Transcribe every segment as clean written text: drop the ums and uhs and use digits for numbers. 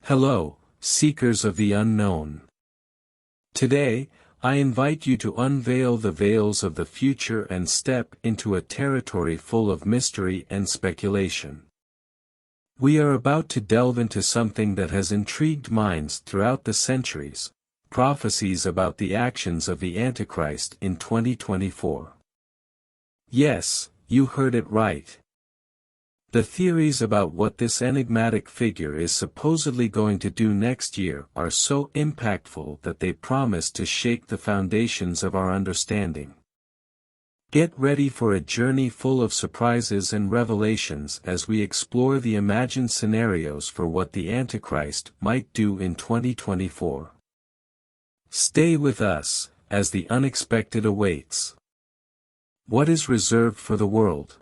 Hello, seekers of the unknown. Today, I invite you to unveil the veils of the future and step into a territory full of mystery and speculation. We are about to delve into something that has intrigued minds throughout the centuries: prophecies about the actions of the Antichrist in 2024. Yes, you heard it right. The theories about what this enigmatic figure is supposedly going to do next year are so impactful that they promise to shake the foundations of our understanding. Get ready for a journey full of surprises and revelations as we explore the imagined scenarios for what the Antichrist might do in 2024. Stay with us, as the unexpected awaits. What is reserved for the world?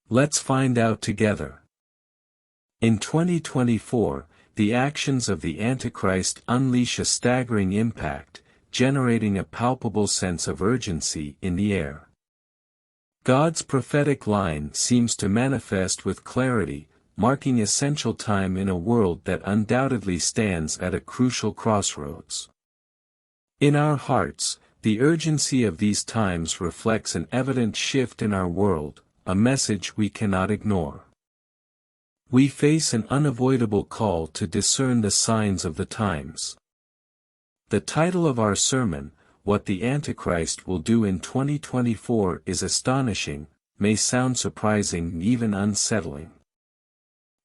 Let's find out together. In 2024, the actions of the Antichrist unleash a staggering impact, generating a palpable sense of urgency in the air. God's prophetic line seems to manifest with clarity, marking essential time in a world that undoubtedly stands at a crucial crossroads. In our hearts, the urgency of these times reflects an evident shift in our world, a message we cannot ignore. We face an unavoidable call to discern the signs of the times. The title of our sermon, What the Antichrist Will Do in 2024, is astonishing, may sound surprising, even unsettling.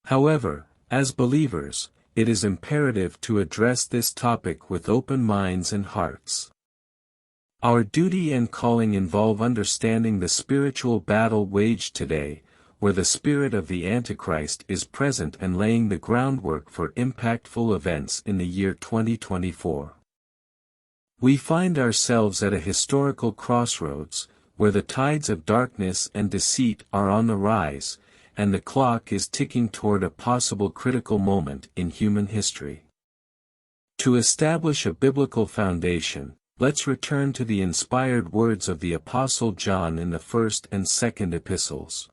However, as believers, it is imperative to address this topic with open minds and hearts. Our duty and calling involve understanding the spiritual battle waged today, where the spirit of the Antichrist is present and laying the groundwork for impactful events in the year 2024. We find ourselves at a historical crossroads, where the tides of darkness and deceit are on the rise, and the clock is ticking toward a possible critical moment in human history. To establish a biblical foundation, let's return to the inspired words of the Apostle John in the first and second epistles.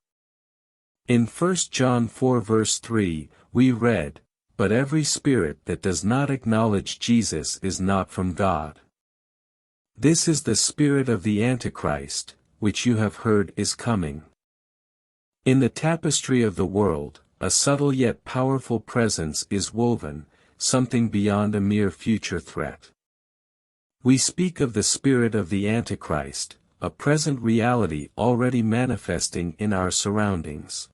In 1 John 4 verse 3, we read, "But every spirit that does not acknowledge Jesus is not from God. This is the spirit of the Antichrist, which you have heard is coming." In the tapestry of the world, a subtle yet powerful presence is woven, something beyond a mere future threat. We speak of the spirit of the Antichrist, a present reality already manifesting in our surroundings.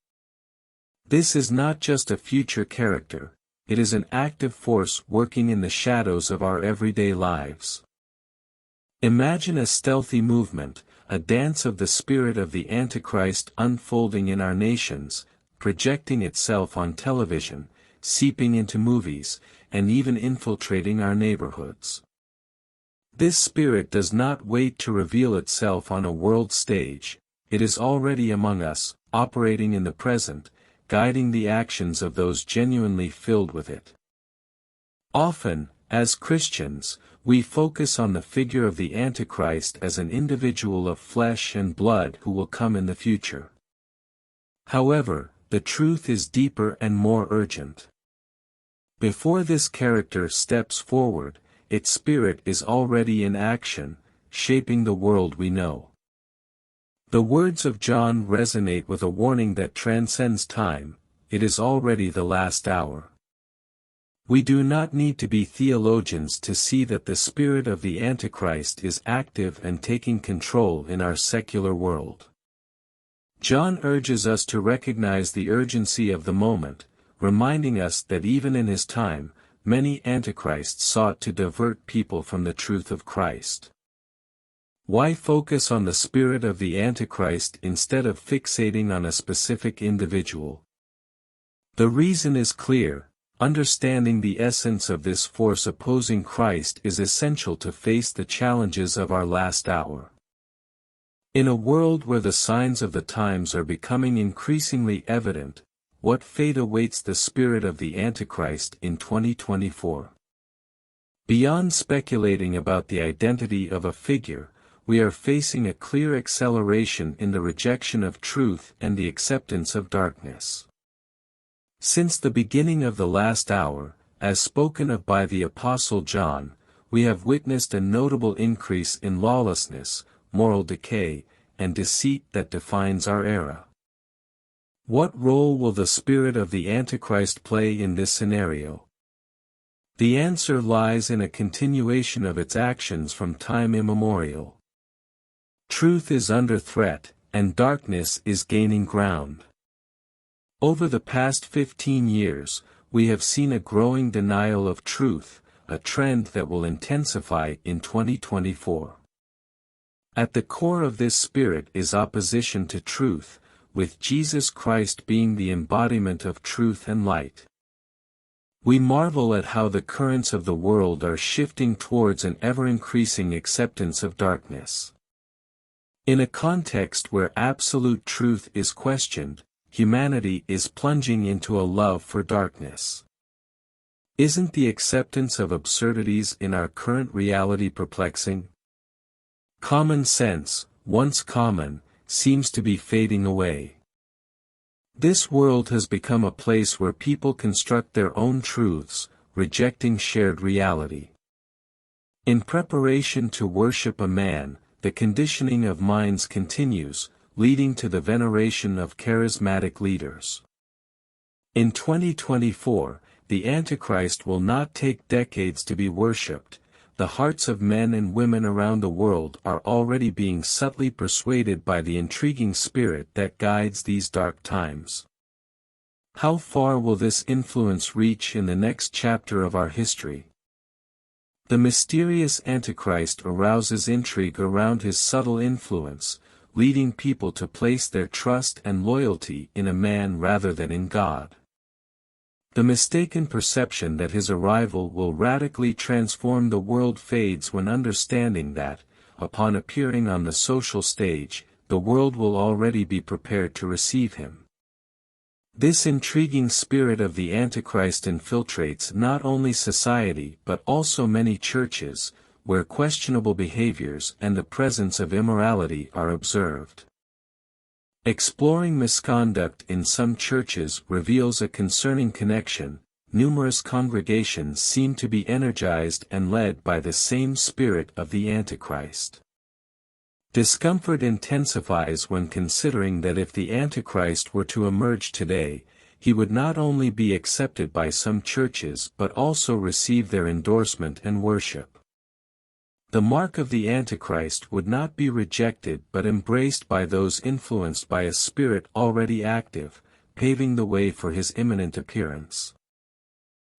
This is not just a future character, it is an active force working in the shadows of our everyday lives. Imagine a stealthy movement, a dance of the spirit of the Antichrist unfolding in our nations, projecting itself on television, seeping into movies, and even infiltrating our neighborhoods. This spirit does not wait to reveal itself on a world stage, it is already among us, operating in the present, guiding the actions of those genuinely filled with it. Often, as Christians, we focus on the figure of the Antichrist as an individual of flesh and blood who will come in the future. However, the truth is deeper and more urgent. Before this character steps forward, its spirit is already in action, shaping the world we know. The words of John resonate with a warning that transcends time: it is already the last hour. We do not need to be theologians to see that the spirit of the Antichrist is active and taking control in our secular world. John urges us to recognize the urgency of the moment, reminding us that even in his time, many antichrists sought to divert people from the truth of Christ. Why focus on the spirit of the Antichrist instead of fixating on a specific individual? The reason is clear: understanding the essence of this force opposing Christ is essential to face the challenges of our last hour. In a world where the signs of the times are becoming increasingly evident, what fate awaits the spirit of the Antichrist in 2024? Beyond speculating about the identity of a figure, we are facing a clear acceleration in the rejection of truth and the acceptance of darkness. Since the beginning of the last hour, as spoken of by the Apostle John, we have witnessed a notable increase in lawlessness, moral decay, and deceit that defines our era. What role will the spirit of the Antichrist play in this scenario? The answer lies in a continuation of its actions from time immemorial. Truth is under threat, and darkness is gaining ground. Over the past 15 years, we have seen a growing denial of truth, a trend that will intensify in 2024. At the core of this spirit is opposition to truth, with Jesus Christ being the embodiment of truth and light. We marvel at how the currents of the world are shifting towards an ever-increasing acceptance of darkness. In a context where absolute truth is questioned, humanity is plunging into a love for darkness. Isn't the acceptance of absurdities in our current reality perplexing? Common sense, once common, seems to be fading away. This world has become a place where people construct their own truths, rejecting shared reality. In preparation to worship a man, the conditioning of minds continues, leading to the veneration of charismatic leaders. In 2024, the Antichrist will not take decades to be worshipped. The hearts of men and women around the world are already being subtly persuaded by the intriguing spirit that guides these dark times. How far will this influence reach in the next chapter of our history? The mysterious Antichrist arouses intrigue around his subtle influence, leading people to place their trust and loyalty in a man rather than in God. The mistaken perception that his arrival will radically transform the world fades when understanding that, upon appearing on the social stage, the world will already be prepared to receive him. This intriguing spirit of the Antichrist infiltrates not only society but also many churches, where questionable behaviors and the presence of immorality are observed. Exploring misconduct in some churches reveals a concerning connection. Numerous congregations seem to be energized and led by the same spirit of the Antichrist. Discomfort intensifies when considering that if the Antichrist were to emerge today, he would not only be accepted by some churches but also receive their endorsement and worship. The mark of the Antichrist would not be rejected but embraced by those influenced by a spirit already active, paving the way for his imminent appearance.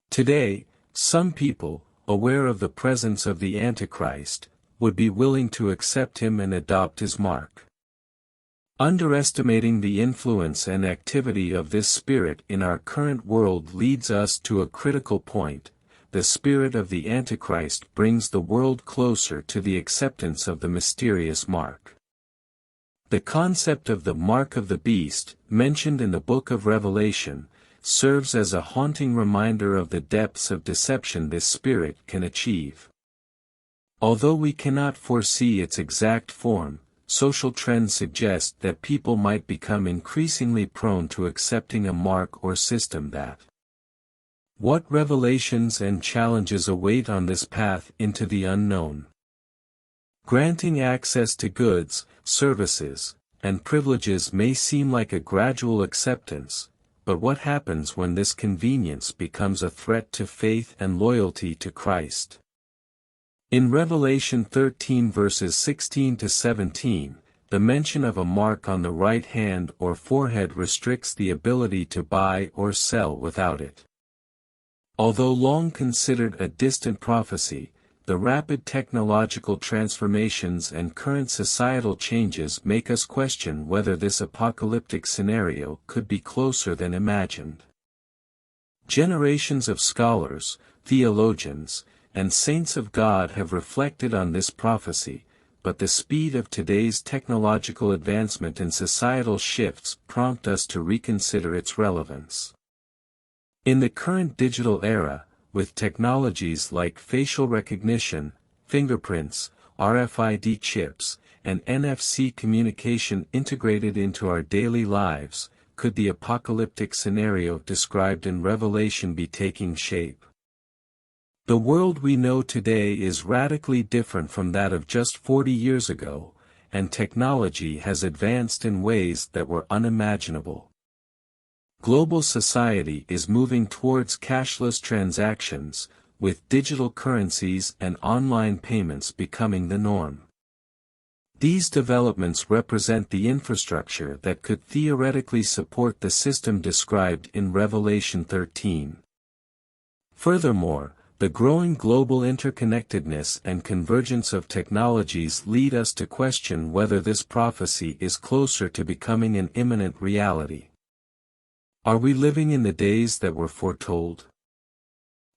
Today, some people, aware of the presence of the Antichrist, would be willing to accept him and adopt his mark. Underestimating the influence and activity of this spirit in our current world leads us to a critical point. The spirit of the Antichrist brings the world closer to the acceptance of the mysterious mark. The concept of the mark of the beast, mentioned in the book of Revelation, serves as a haunting reminder of the depths of deception this spirit can achieve. Although we cannot foresee its exact form, social trends suggest that people might become increasingly prone to accepting a mark or system that. What revelations and challenges await on this path into the unknown? Granting access to goods, services, and privileges may seem like a gradual acceptance, but what happens when this convenience becomes a threat to faith and loyalty to Christ? In Revelation 13 verses 16 to 17, the mention of a mark on the right hand or forehead restricts the ability to buy or sell without it. Although long considered a distant prophecy, the rapid technological transformations and current societal changes make us question whether this apocalyptic scenario could be closer than imagined. Generations of scholars, theologians, and saints of God have reflected on this prophecy, but the speed of today's technological advancement and societal shifts prompt us to reconsider its relevance. In the current digital era, with technologies like facial recognition, fingerprints, RFID chips, and NFC communication integrated into our daily lives, could the apocalyptic scenario described in Revelation be taking shape? The world we know today is radically different from that of just 40 years ago, and technology has advanced in ways that were unimaginable. Global society is moving towards cashless transactions, with digital currencies and online payments becoming the norm. These developments represent the infrastructure that could theoretically support the system described in Revelation 13. Furthermore, the growing global interconnectedness and convergence of technologies lead us to question whether this prophecy is closer to becoming an imminent reality. Are we living in the days that were foretold?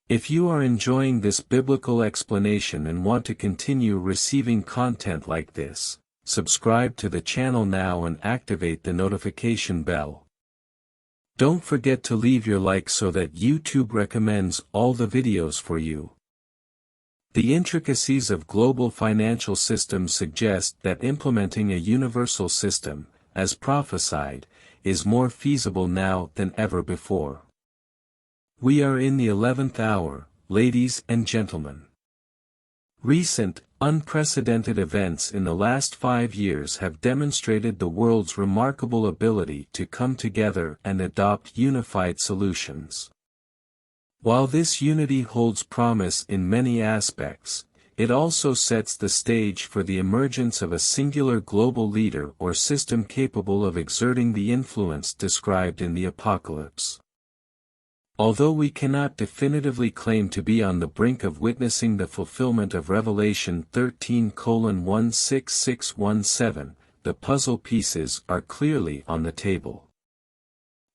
If you are enjoying this biblical explanation and want to continue receiving content like this, subscribe to the channel now and activate the notification bell. Don't forget to leave your like so that YouTube recommends all the videos for you. The intricacies of global financial systems suggest that implementing a universal system, as prophesied, is more feasible now than ever before. We are in the 11th hour, ladies and gentlemen. Recent, unprecedented events in the last 5 years have demonstrated the world's remarkable ability to come together and adopt unified solutions. While this unity holds promise in many aspects, it also sets the stage for the emergence of a singular global leader or system capable of exerting the influence described in the Apocalypse. Although we cannot definitively claim to be on the brink of witnessing the fulfillment of Revelation 13:16617, the puzzle pieces are clearly on the table.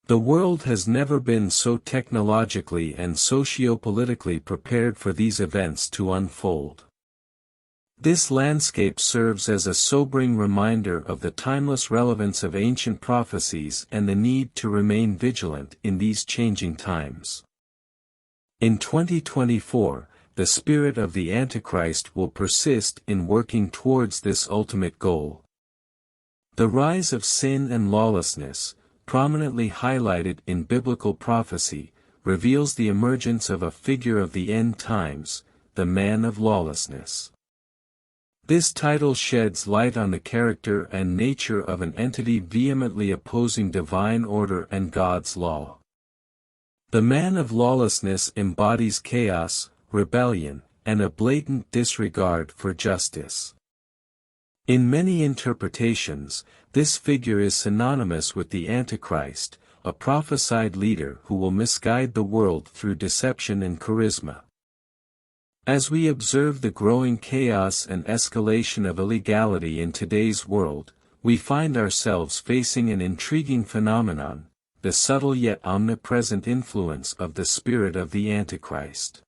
The world has never been so technologically and socio-politically prepared for these events to unfold. This landscape serves as a sobering reminder of the timeless relevance of ancient prophecies and the need to remain vigilant in these changing times. In 2024, the spirit of the Antichrist will persist in working towards this ultimate goal. The rise of sin and lawlessness, prominently highlighted in biblical prophecy, reveals the emergence of a figure of the end times, the man of lawlessness. This title sheds light on the character and nature of an entity vehemently opposing divine order and God's law. The man of lawlessness embodies chaos, rebellion, and a blatant disregard for justice. In many interpretations, this figure is synonymous with the Antichrist, a prophesied leader who will misguide the world through deception and charisma. As we observe the growing chaos and escalation of illegality in today's world, we find ourselves facing an intriguing phenomenon, the subtle yet omnipresent influence of the spirit of the Antichrist.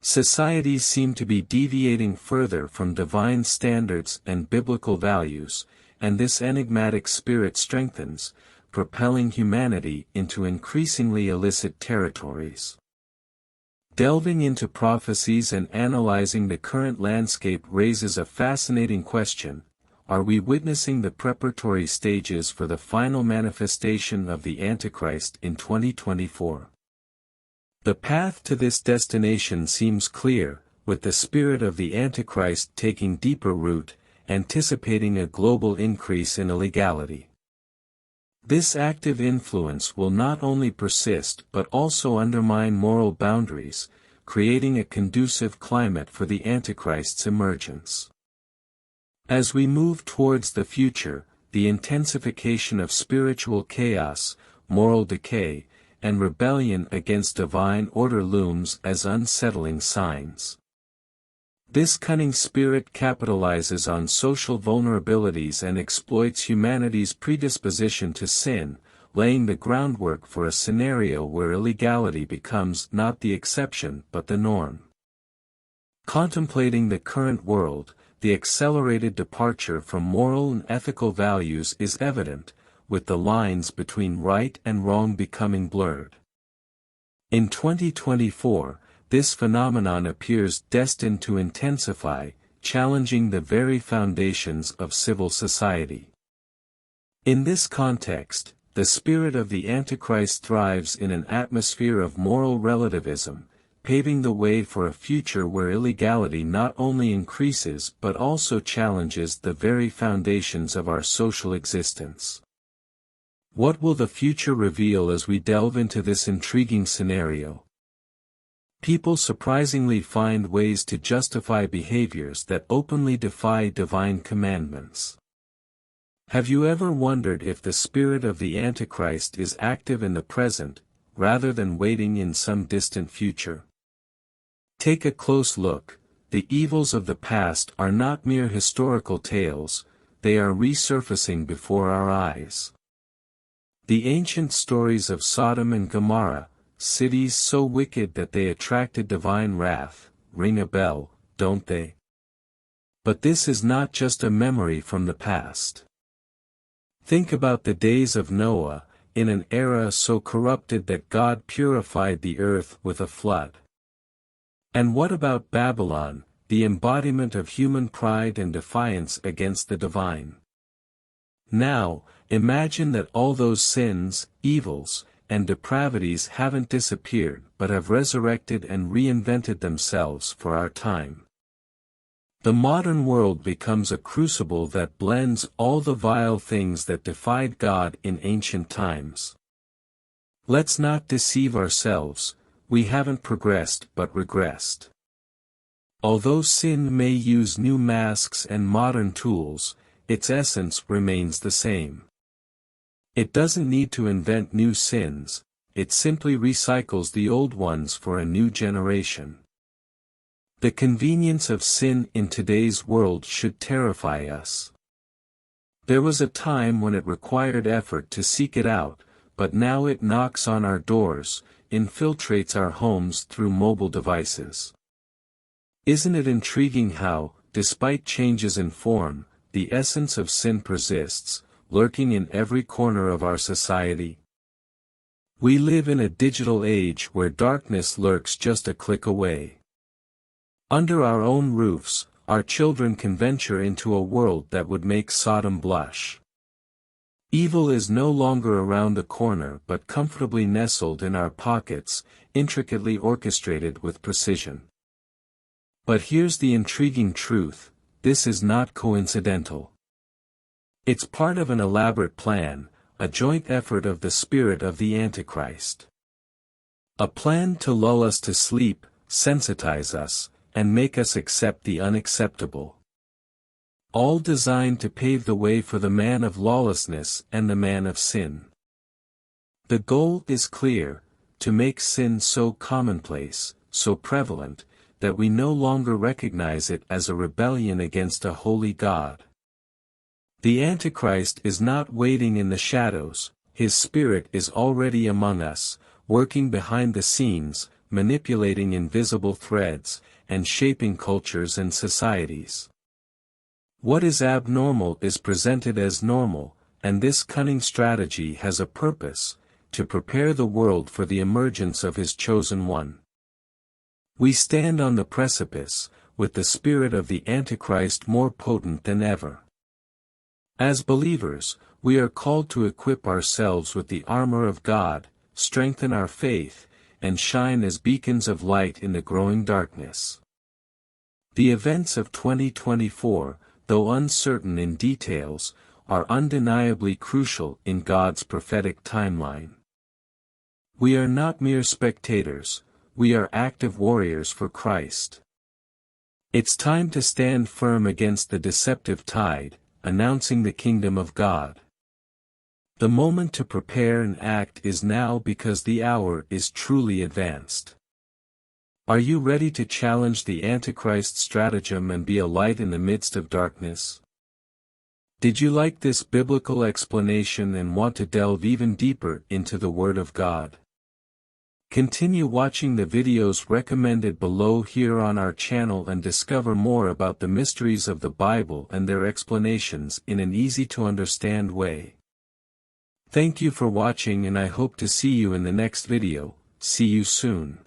Societies seem to be deviating further from divine standards and biblical values, and this enigmatic spirit strengthens, propelling humanity into increasingly illicit territories. Delving into prophecies and analyzing the current landscape raises a fascinating question: are we witnessing the preparatory stages for the final manifestation of the Antichrist in 2024? The path to this destination seems clear, with the spirit of the Antichrist taking deeper root, anticipating a global increase in illegality. This active influence will not only persist but also undermine moral boundaries, creating a conducive climate for the Antichrist's emergence. As we move towards the future, the intensification of spiritual chaos, moral decay, and rebellion against divine order looms as unsettling signs. This cunning spirit capitalizes on social vulnerabilities and exploits humanity's predisposition to sin, laying the groundwork for a scenario where illegality becomes not the exception but the norm. Contemplating the current world, the accelerated departure from moral and ethical values is evident, with the lines between right and wrong becoming blurred. In 2024, this phenomenon appears destined to intensify, challenging the very foundations of civil society. In this context, the spirit of the Antichrist thrives in an atmosphere of moral relativism, paving the way for a future where illegality not only increases but also challenges the very foundations of our social existence. What will the future reveal as we delve into this intriguing scenario? People surprisingly find ways to justify behaviors that openly defy divine commandments. Have you ever wondered if the spirit of the Antichrist is active in the present, rather than waiting in some distant future? Take a close look. The evils of the past are not mere historical tales, they are resurfacing before our eyes. The ancient stories of Sodom and Gomorrah, cities so wicked that they attracted divine wrath, ring a bell, don't they? But this is not just a memory from the past. Think about the days of Noah, in an era so corrupted that God purified the earth with a flood. And what about Babylon, the embodiment of human pride and defiance against the divine? Now, imagine that all those sins, evils, and depravities haven't disappeared but have resurrected and reinvented themselves for our time. The modern world becomes a crucible that blends all the vile things that defied God in ancient times. Let's not deceive ourselves, we haven't progressed but regressed. Although sin may use new masks and modern tools, its essence remains the same. It doesn't need to invent new sins, it simply recycles the old ones for a new generation. The convenience of sin in today's world should terrify us. There was a time when it required effort to seek it out, but now it knocks on our doors, infiltrates our homes through mobile devices. Isn't it intriguing how, despite changes in form, the essence of sin persists, lurking in every corner of our society? We live in a digital age where darkness lurks just a click away. Under our own roofs, our children can venture into a world that would make Sodom blush. Evil is no longer around the corner but comfortably nestled in our pockets, intricately orchestrated with precision. But here's the intriguing truth, this is not coincidental. It's part of an elaborate plan, a joint effort of the spirit of the Antichrist. A plan to lull us to sleep, sensitize us, and make us accept the unacceptable. All designed to pave the way for the man of lawlessness and the man of sin. The goal is clear, to make sin so commonplace, so prevalent, that we no longer recognize it as a rebellion against a holy God. The Antichrist is not waiting in the shadows, his spirit is already among us, working behind the scenes, manipulating invisible threads, and shaping cultures and societies. What is abnormal is presented as normal, and this cunning strategy has a purpose, to prepare the world for the emergence of his chosen one. We stand on the precipice, with the spirit of the Antichrist more potent than ever. As believers, we are called to equip ourselves with the armor of God, strengthen our faith, and shine as beacons of light in the growing darkness. The events of 2024, though uncertain in details, are undeniably crucial in God's prophetic timeline. We are not mere spectators, we are active warriors for Christ. It's time to stand firm against the deceptive tide, announcing the kingdom of God. The moment to prepare and act is now because the hour is truly advanced. Are you ready to challenge the Antichrist stratagem and be a light in the midst of darkness? Did you like this biblical explanation and want to delve even deeper into the Word of God? Continue watching the videos recommended below here on our channel and discover more about the mysteries of the Bible and their explanations in an easy-to-understand way. Thank you for watching and I hope to see you in the next video. See you soon.